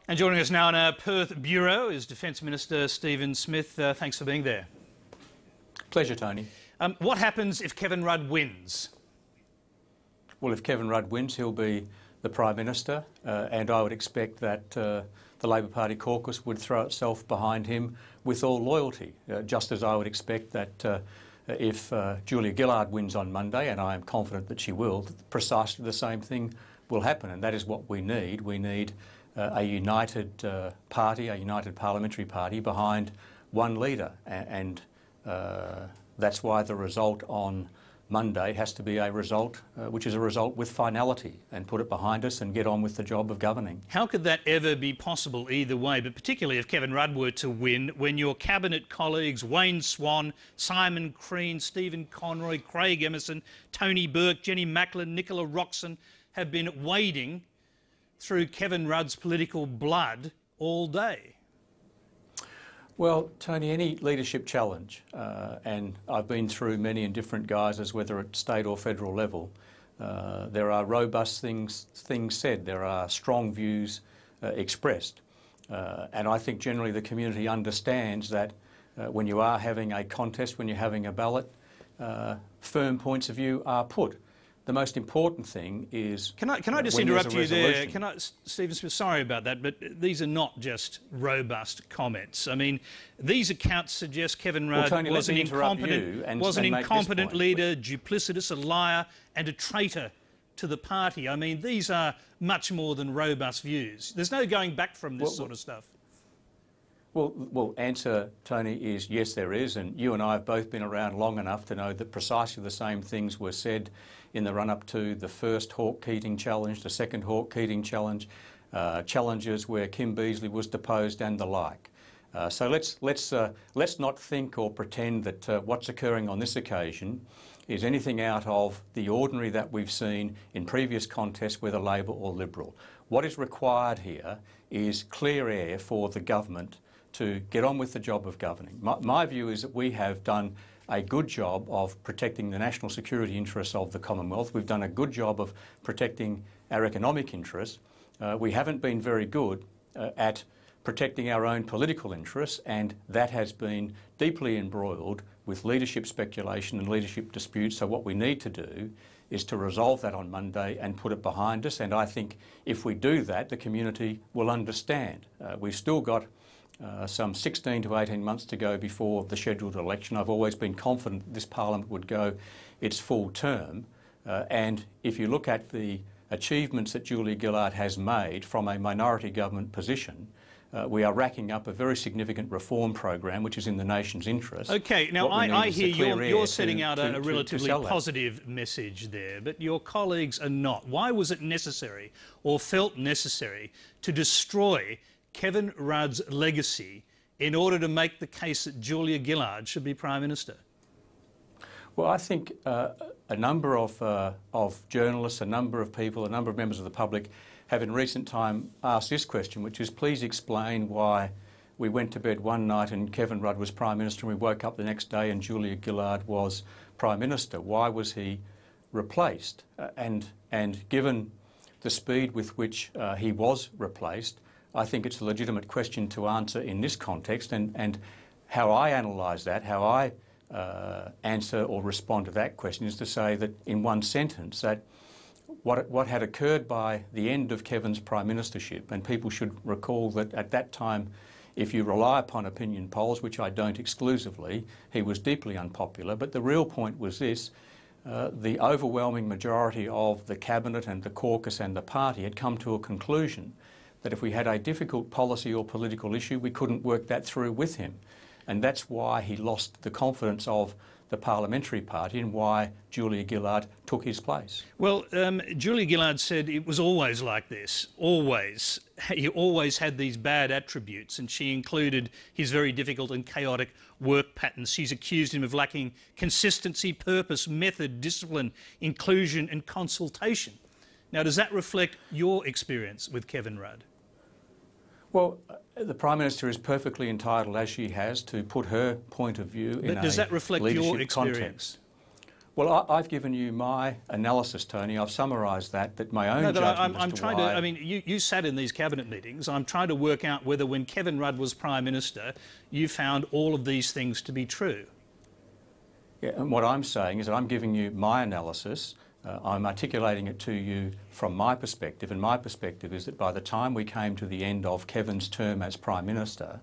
And joining us now in our Perth Bureau is Defence Minister Stephen Smith. Thanks for being there. Pleasure, Tony. What happens if Kevin Rudd wins? Well, if Kevin Rudd wins, he'll be the Prime Minister, and I would expect that the Labor Party caucus would throw itself behind him with all loyalty, just as I would expect that if Julia Gillard wins on Monday, and I am confident that she will, precisely the same thing will happen, and that is what we need. We need a united party, a united parliamentary party behind one leader, and that's why the result on Monday has to be a result which is a result with finality, and put it behind us and get on with the job of governing. How could that ever be possible either way, but particularly if Kevin Rudd were to win, when your cabinet colleagues Wayne Swan, Simon Crean, Stephen Conroy, Craig Emerson, Tony Burke, Jenny Macklin, Nicola Roxon have been wading through Kevin Rudd's political blood all day? Well, Tony, any leadership challenge, and I've been through many in different guises, whether at state or federal level, there are robust things said, there are strong views expressed, and I think generally the community understands that when you are having a contest, when you're having a ballot, firm points of view are put. The most important thing is... Can I just interrupt you there? Stephen Smith, sorry about that, but these are not just robust comments. I mean, these accounts suggest Kevin Rudd was an incompetent leader, duplicitous, a liar and a traitor to the party. I mean, these are much more than robust views. There's no going back from this sort of stuff. Well, answer, Tony, is yes, there is, and you and I have both been around long enough to know that precisely the same things were said in the run-up to the first Hawke-Keating challenge, the second Hawke-Keating challenge, challenges where Kim Beazley was deposed and the like. So let's not think or pretend that what's occurring on this occasion is anything out of the ordinary that we've seen in previous contests, whether Labor or Liberal. What is required here is clear air for the government to get on with the job of governing. My view is that we have done a good job of protecting the national security interests of the Commonwealth. We've done a good job of protecting our economic interests. We haven't been very good at protecting our own political interests, and that has been deeply embroiled with leadership speculation and leadership disputes. So what we need to do is to resolve that on Monday and put it behind us, and I think if we do that, the community will understand. We've still got some 16 to 18 months to go before the scheduled election. I've always been confident that this parliament would go its full term, and if you look at the achievements that Julia Gillard has made from a minority government position, we are racking up a very significant reform program which is in the nation's interest. OK, now I hear you're setting out a relatively positive message there, but your colleagues are not. Why was it necessary, or felt necessary, to destroy Kevin Rudd's legacy in order to make the case that Julia Gillard should be Prime Minister? Well, I think a number of journalists, a number of people, a number of members of the public have in recent time asked this question, which is, please explain why we went to bed one night and Kevin Rudd was Prime Minister and we woke up the next day and Julia Gillard was Prime Minister. Why was he replaced? And given the speed with which he was replaced, I think it's a legitimate question to answer in this context, and how I analyse that, how I answer or respond to that question is to say that in one sentence that what had occurred by the end of Kevin's Prime Ministership, and people should recall that at that time, if you rely upon opinion polls, which I don't exclusively, he was deeply unpopular, but the real point was this: the overwhelming majority of the Cabinet and the caucus and the party had come to a conclusion that if we had a difficult policy or political issue, we couldn't work that through with him. And that's why he lost the confidence of the parliamentary party and why Julia Gillard took his place. Well, Julia Gillard said it was always like this, always. He always had these bad attributes, and she included his very difficult and chaotic work patterns. She's accused him of lacking consistency, purpose, method, discipline, inclusion and consultation. Now, does that reflect your experience with Kevin Rudd? Well, the Prime Minister is perfectly entitled, as she has, to put her point of view in a leadership context. Well, I've given you my analysis, Tony. I've summarised that my own judgment I'm trying to, I mean, you sat in these cabinet meetings. I'm trying to work out whether when Kevin Rudd was Prime Minister, you found all of these things to be true. Yeah, and what I'm saying is that I'm giving you my analysis. I'm articulating it to you from my perspective, and my perspective is that by the time we came to the end of Kevin's term as Prime Minister,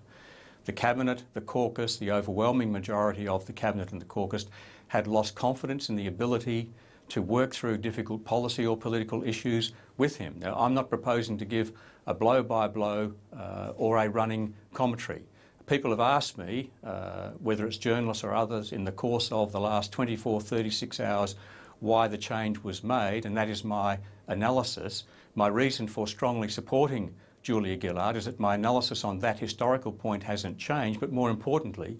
the Cabinet, the Caucus, the overwhelming majority of the Cabinet and the Caucus had lost confidence in the ability to work through difficult policy or political issues with him. Now, I'm not proposing to give a blow-by-blow or a running commentary. People have asked me, whether it's journalists or others, in the course of the last 24, 36 hours, why the change was made, and that is my analysis. My reason for strongly supporting Julia Gillard is that my analysis on that historical point hasn't changed, but more importantly,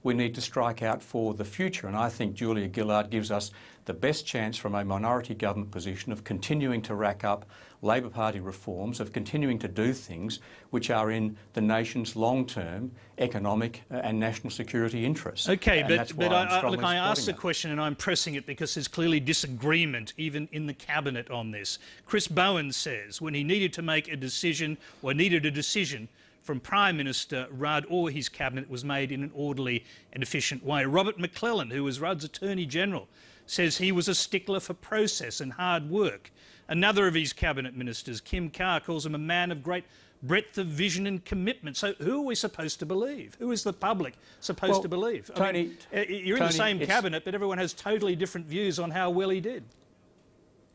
we need to strike out for the future, and I think Julia Gillard gives us the best chance from a minority government position of continuing to rack up Labor Party reforms, of continuing to do things which are in the nation's long-term economic and national security interests. Okay, but I asked the question and I'm pressing it because there's clearly disagreement even in the Cabinet on this. Chris Bowen says when he needed to make a decision or needed a decision from Prime Minister Rudd or his Cabinet was made in an orderly and efficient way. Robert McClellan, who was Rudd's Attorney-General, says he was a stickler for process and hard work. Another of his Cabinet ministers, Kim Carr, calls him a man of great breadth of vision and commitment. So who are we supposed to believe? Who is the public supposed to believe? Tony, you're in the same Cabinet, but everyone has totally different views on how well he did.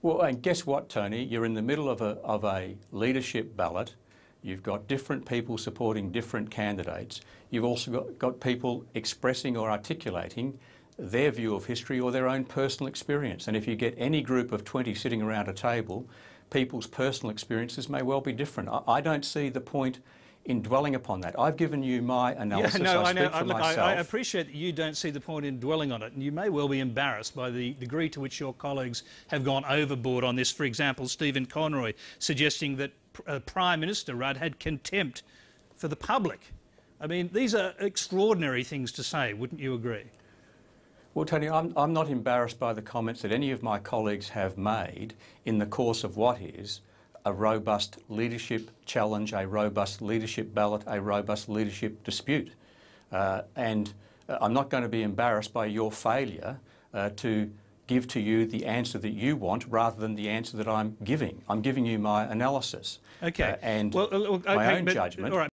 Well, and guess what, Tony? You're in the middle of a leadership ballot. You've got different people supporting different candidates. You've also got people expressing or articulating their view of history or their own personal experience. And if you get any group of 20 sitting around a table, people's personal experiences may well be different. I don't see the point in dwelling upon that. I've given you my analysis. Yeah, no, I speak for myself. I appreciate that you don't see the point in dwelling on it, and you may well be embarrassed by the degree to which your colleagues have gone overboard on this. For example, Stephen Conroy suggesting that Prime Minister Rudd had contempt for the public. I mean, these are extraordinary things to say, wouldn't you agree? Well, Tony, I'm not embarrassed by the comments that any of my colleagues have made in the course of what is a robust leadership challenge, a robust leadership ballot, a robust leadership dispute. And I'm not going to be embarrassed by your failure to give to you the answer that you want rather than the answer that I'm giving. I'm giving you my analysis. Okay. And my own judgment. All right.